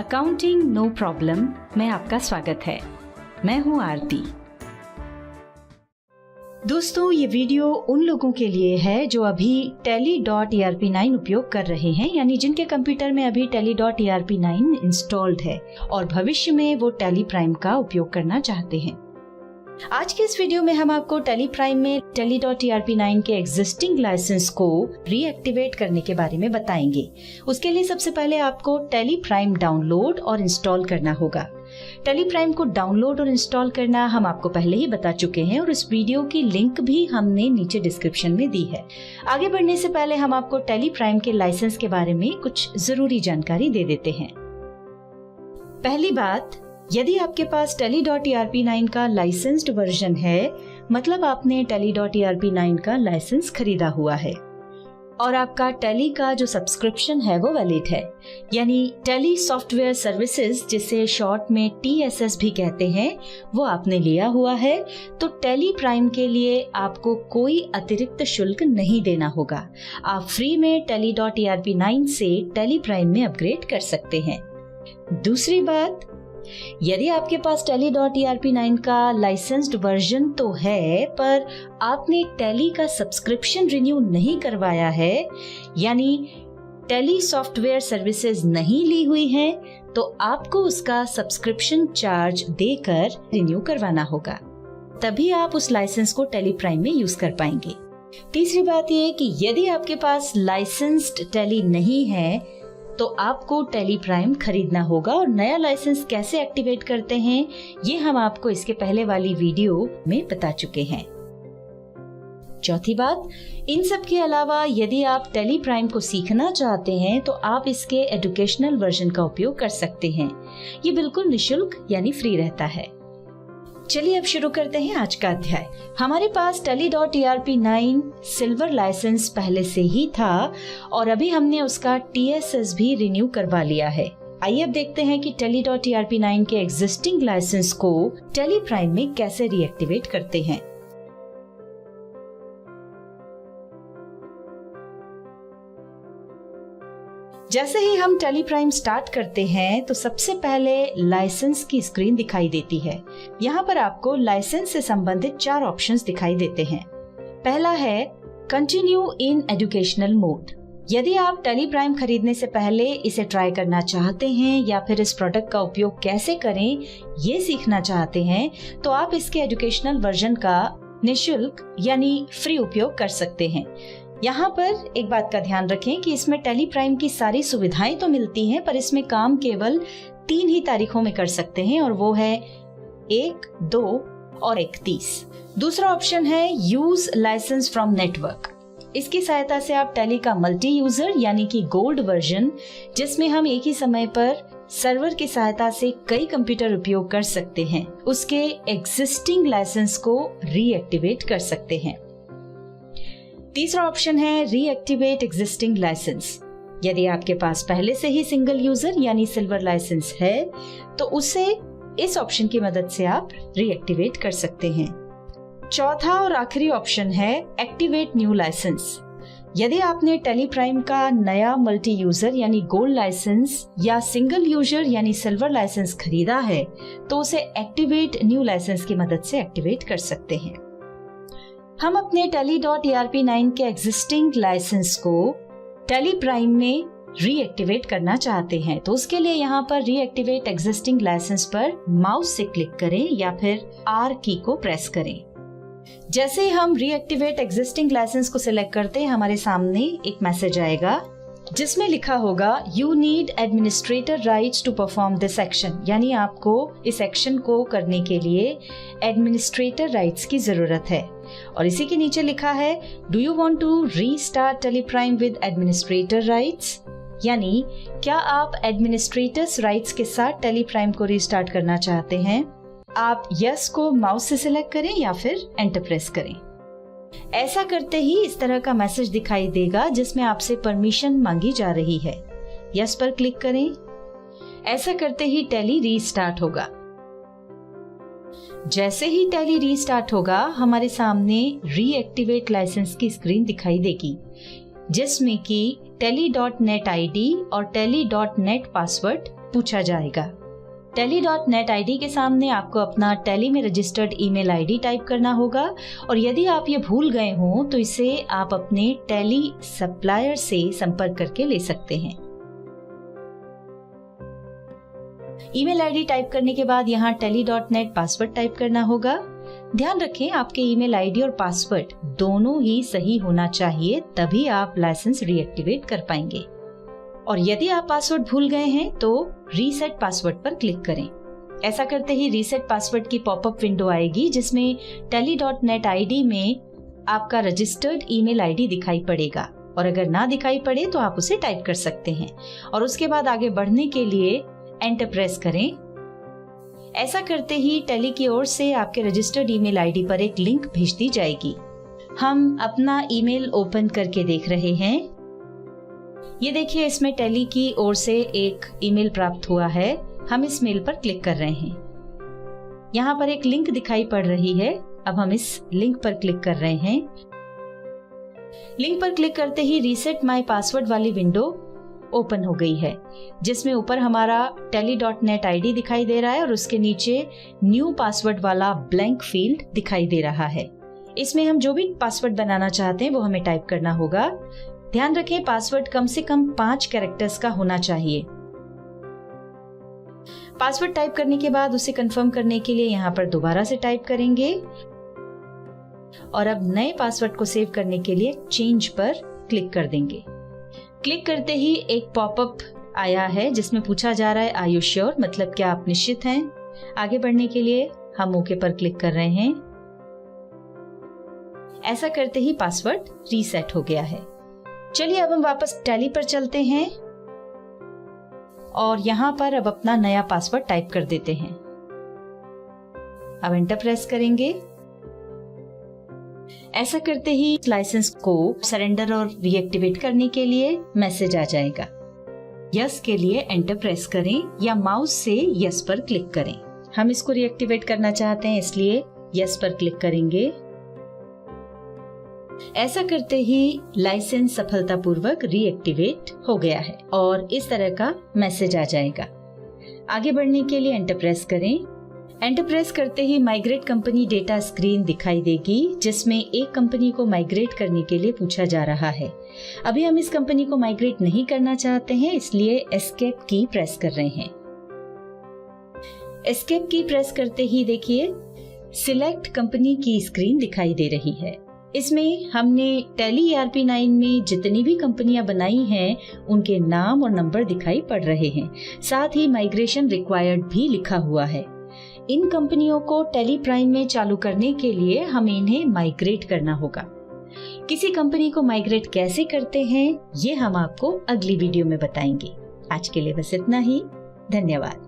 Accounting no problem में आपका स्वागत है। मैं हूं आरती। दोस्तों, ये वीडियो उन लोगों के लिए है जो अभी tally.erp9 उपयोग कर रहे हैं, यानी जिनके कंप्यूटर में अभी tally.erp9 इंस्टॉल्ड है और भविष्य में वो टैली प्राइम का उपयोग करना चाहते हैं। आज के इस वीडियो में हम आपको टैली प्राइम में tally.erp9 के एग्जिस्टिंग लाइसेंस को रीएक्टिवेट करने के बारे में बताएंगे। उसके लिए सबसे पहले आपको टैली प्राइम डाउनलोड और इंस्टॉल करना होगा। टैली प्राइम को डाउनलोड और इंस्टॉल करना हम आपको पहले ही बता चुके हैं और इस वीडियो की लिंक भी हमने नीचे डिस्क्रिप्शन में दी है। आगे बढ़ने से पहले हम आपको टैली प्राइम के लाइसेंस के बारे में कुछ जरूरी जानकारी दे देते हैं। पहली बात, यदि आपके पास tally.erp9 का लाइसेंस्ड वर्जन है, मतलब आपने tally.erp9 का लाइसेंस खरीदा हुआ है और आपका टैली का जो सब्सक्रिप्शन है वो वैलिड है, यानी टैली सॉफ्टवेयर सर्विसेज, जिसे शॉर्ट में TSS भी कहते हैं, वो आपने लिया हुआ है, तो टैली प्राइम के लिए आपको कोई अतिरिक्त शुल्क नहीं देना होगा। आप फ्री में tally.erp9 से टैली प्राइम में अपग्रेड कर सकते हैं। दूसरी बात, यदि आपके पास tally.erp9 का लाइसेंस्ड वर्जन तो है, पर आपने टैली का सब्सक्रिप्शन रिन्यू नहीं करवाया है, यानी टैली सॉफ्टवेयर सर्विसेज नहीं ली हुई है, तो आपको उसका सब्सक्रिप्शन चार्ज देकर रिन्यू करवाना होगा, तभी आप उस लाइसेंस को टैली प्राइम में यूज कर पाएंगे। तीसरी बात यह कि यदि आपके पास लाइसेंस्ड टैली नहीं है तो आपको टैली प्राइम खरीदना होगा, और नया लाइसेंस कैसे एक्टिवेट करते हैं ये हम आपको इसके पहले वाली वीडियो में बता चुके हैं। चौथी बात, इन सब के अलावा यदि आप टैली प्राइम को सीखना चाहते हैं तो आप इसके एजुकेशनल वर्जन का उपयोग कर सकते हैं। ये बिल्कुल निशुल्क यानी फ्री रहता है। चलिए अब शुरू करते हैं आज का अध्याय। हमारे पास tally.erp9 सिल्वर लाइसेंस पहले से ही था और अभी हमने उसका TSS भी रिन्यू करवा लिया है। आइए अब देखते हैं कि tally.erp9 के एग्जिस्टिंग लाइसेंस को टैली प्राइम में कैसे रीएक्टिवेट करते हैं। जैसे ही हम टैली प्राइम स्टार्ट करते हैं तो सबसे पहले लाइसेंस की स्क्रीन दिखाई देती है। यहाँ पर आपको लाइसेंस से संबंधित 4 ऑप्शंस दिखाई देते हैं। पहला है कंटिन्यू इन एजुकेशनल मोड। यदि आप टैली प्राइम खरीदने से पहले इसे ट्राई करना चाहते हैं या फिर इस प्रोडक्ट का उपयोग कैसे करें ये सीखना चाहते हैं, तो आप इसके एजुकेशनल वर्जन का निःशुल्क यानी फ्री उपयोग कर सकते हैं। यहाँ पर एक बात का ध्यान रखें कि इसमें टैली प्राइम की सारी सुविधाएं तो मिलती हैं, पर इसमें काम केवल 3 ही तारीखों में कर सकते हैं, और वो है 1, 2 और 31। दूसरा ऑप्शन है यूज लाइसेंस फ्रॉम नेटवर्क। इसकी सहायता से आप टैली का मल्टी यूजर यानी कि गोल्ड वर्जन, जिसमें हम एक ही समय पर सर्वर की सहायता से कई कंप्यूटर उपयोग कर सकते हैं, उसके एग्जिस्टिंग लाइसेंस को रीएक्टिवेट कर सकते हैं। तीसरा ऑप्शन है रीएक्टिवेट एग्जिस्टिंग लाइसेंस। यदि आपके पास पहले से ही सिंगल यूजर यानी सिल्वर लाइसेंस है तो उसे इस ऑप्शन की मदद से आप रीएक्टिवेट कर सकते हैं। चौथा और आखिरी ऑप्शन है एक्टिवेट न्यू लाइसेंस। यदि आपने टैली प्राइम का नया मल्टी यूजर यानी गोल्ड लाइसेंस या सिंगल यूजर यानी सिल्वर लाइसेंस खरीदा है तो उसे एक्टिवेट न्यू लाइसेंस की मदद से एक्टिवेट कर सकते हैं। हम अपने tally.erp9 के एग्जिस्टिंग लाइसेंस को टैली प्राइम में रीएक्टिवेट करना चाहते हैं, तो उसके लिए यहाँ पर रीएक्टिवेट एग्जिस्टिंग लाइसेंस पर माउस से क्लिक करें या फिर R की को प्रेस करें। जैसे ही हम रीएक्टिवेट एग्जिस्टिंग लाइसेंस को सिलेक्ट करते हैं, हमारे सामने एक मैसेज आएगा जिसमें लिखा होगा you need administrator rights to perform this action, यानी आपको इस एक्शन को करने के लिए एडमिनिस्ट्रेटर राइट्स की जरूरत है। और इसी के नीचे लिखा है do you want to restart Tally Prime with administrator rights, यानी क्या आप एडमिनिस्ट्रेटर्स राइट्स के साथ टैली प्राइम को रीस्टार्ट करना चाहते हैं। आप यस को माउस से सिलेक्ट करें या फिर एंटर प्रेस करें। ऐसा करते ही इस तरह का मैसेज दिखाई देगा जिसमें आपसे परमिशन मांगी जा रही है। यस पर क्लिक करें। ऐसा करते ही टैली रीस्टार्ट होगा। जैसे ही टैली रीस्टार्ट होगा, हमारे सामने रीएक्टिवेट लाइसेंस की स्क्रीन दिखाई देगी, जिसमें कि tally.net ID और tally.net पासवर्ड पूछा जाएगा। tally.net ID के सामने आपको अपना टैली में रजिस्टर्ड ईमेल आईडी टाइप करना होगा और यदि आप ये भूल गए हों तो इसे आप अपने टैली सप्लायर से संपर्क करके ले सकते हैं। ईमेल आईडी टाइप करने के बाद यहाँ tally.net पासवर्ड टाइप करना होगा। ध्यान रखें आपके ईमेल आईडी और पासवर्ड दोनों ही सही होना चाहिए, तभी आप लाइसेंस रीएक्टिवेट कर पाएंगे। और यदि आप पासवर्ड भूल गए हैं तो रीसेट पासवर्ड पर क्लिक करें। ऐसा करते ही रीसेट पासवर्ड की पॉपअप विंडो आएगी जिसमें tally.net ID में आपका रजिस्टर्ड ईमेल आईडी दिखाई पड़ेगा और अगर ना दिखाई पड़े तो आप उसे टाइप कर सकते हैं और उसके बाद आगे बढ़ने के लिए एंटर प्रेस करें। ऐसा करते ही टैली की ओर से आपके रजिस्टर्ड ईमेल आईडी पर एक लिंक भेज दी जाएगी। हम अपना ईमेल ओपन करके देख रहे हैं। ये देखिए, इसमें टैली की ओर से एक ईमेल प्राप्त हुआ है। हम इस मेल पर क्लिक कर रहे हैं। यहाँ पर एक लिंक दिखाई पड़ रही है। अब हम इस लिंक पर क्लिक कर रहे हैं। लिंक पर क्लिक करते ही रीसेट माय पासवर्ड वाली विंडो ओपन हो गई है जिसमें ऊपर हमारा tally.net ID दिखाई दे रहा है और उसके नीचे न्यू पासवर्ड वाला ब्लैंक फील्ड दिखाई दे रहा है। इसमें हम जो भी पासवर्ड बनाना चाहते हैं वो हमें टाइप करना होगा। ध्यान रखें पासवर्ड कम से कम 5 कैरेक्टर्स का होना चाहिए। पासवर्ड टाइप करने के बाद उसे कंफर्म करने के लिए यहाँ पर दोबारा से टाइप करेंगे और अब नए पासवर्ड को सेव करने के लिए चेंज पर क्लिक कर देंगे। क्लिक करते ही एक पॉपअप आया है जिसमें पूछा जा रहा है आर यू श्योर, मतलब क्या आप निश्चित हैं। आगे बढ़ने के लिए हम ओके पर क्लिक कर रहे हैं। ऐसा करते ही पासवर्ड रीसेट हो गया है। चलिए अब हम वापस टैली पर चलते हैं और यहाँ पर अब अपना नया पासवर्ड टाइप कर देते हैं। अब एंटर प्रेस करेंगे। ऐसा करते ही लाइसेंस को सरेंडर और रीएक्टिवेट करने के लिए मैसेज आ जाएगा। यस के लिए एंटर प्रेस करें या माउस से यस पर क्लिक करें। हम इसको रीएक्टिवेट करना चाहते हैं इसलिए यस पर क्लिक करेंगे। ऐसा करते ही लाइसेंस सफलतापूर्वक रीएक्टिवेट हो गया है और इस तरह का मैसेज आ जाएगा। आगे बढ़ने के लिए एंटर प्रेस करें। एंटर प्रेस करते ही माइग्रेट कंपनी डेटा स्क्रीन दिखाई देगी जिसमें एक कंपनी को माइग्रेट करने के लिए पूछा जा रहा है। अभी हम इस कंपनी को माइग्रेट नहीं करना चाहते हैं इसलिए एस्केप की प्रेस कर रहे हैं। एस्केप की प्रेस करते ही देखिए सिलेक्ट कंपनी की स्क्रीन दिखाई दे रही है। इसमें हमने टैली ERP9 में जितनी भी कंपनियां बनाई हैं उनके नाम और नंबर दिखाई पड़ रहे हैं। साथ ही माइग्रेशन रिक्वायर्ड भी लिखा हुआ है। इन कंपनियों को टैली प्राइम में चालू करने के लिए हमें इन्हें माइग्रेट करना होगा। किसी कंपनी को माइग्रेट कैसे करते हैं ये हम आपको अगली वीडियो में बताएंगे। आज के लिए बस इतना ही। धन्यवाद।